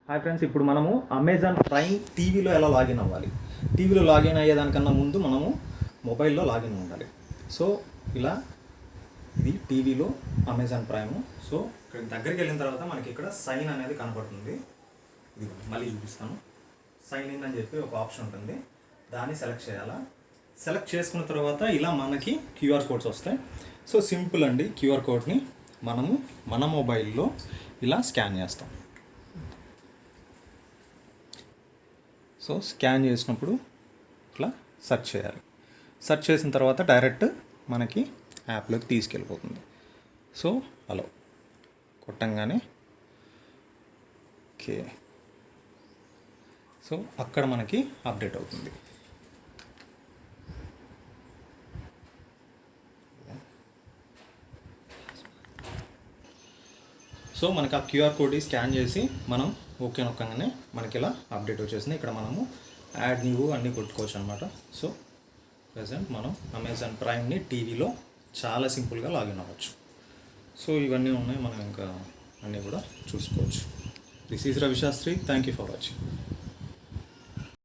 Hi friends, ఇప్పుడు మనము Amazon prime టీవీలో ఎలా లాగిన్ అవ్వాలి. టీవీలో లాగిన్ అయ్యేదానికన్నా ముందు మనము మొబైల్లో లాగిన్ ఉండాలి. సో ఇలా ఇది టీవీలో అమెజాన్ ప్రైమ్. సో ఇక్కడ దగ్గరికి వెళ్ళిన తర్వాత మనకి ఇక్కడ సైన్ అనేది కనపడుతుంది. ఇది మళ్ళీ చూపిస్తాను. సైన్ ఇన్ అని చెప్పి ఒక ఆప్షన్ ఉంటుంది, దాన్ని సెలెక్ట్ చేయాలా. సెలెక్ట్ చేసుకున్న తర్వాత ఇలా మనకి క్యూఆర్ కోడ్స్ వస్తాయి. సో సింపుల్ అండి, క్యూఆర్ కోడ్ని మనము మన మొబైల్లో ఇలా స్కాన్ చేస్తాం. సో స్కాన్ చేసినప్పుడు ఇట్లా సెర్చ్ చేయాలి. సెర్చ్ చేసిన తర్వాత డైరెక్ట్ మనకి యాప్లోకి తీసుకెళ్ళిపోతుంది. సో అలా కొట్టంగానే ఓకే, సో అక్కడ మనకి అప్డేట్ అవుతుంది. సో మనకి ఆ క్యూఆర్ కోడ్ స్కాన్ చేసి మనం ఓకే నొక్కగానే మనకి ఇలా అప్డేట్ వచ్చేసింది. ఇక్కడ మనము యాడ్ న్యూ అన్నీ కొట్టుకోవచ్చు అనమాట. సో ప్రజెంట్ మనం అమెజాన్ ప్రైమ్ని టీవీలో చాలా సింపుల్గా లాగిన్ అవ్వచ్చు. సో ఇవన్నీ ఉన్నాయి, మనం ఇంకా అన్నీ కూడా చూసుకోవచ్చు. This is Ravi Shastri. Thank you for watching.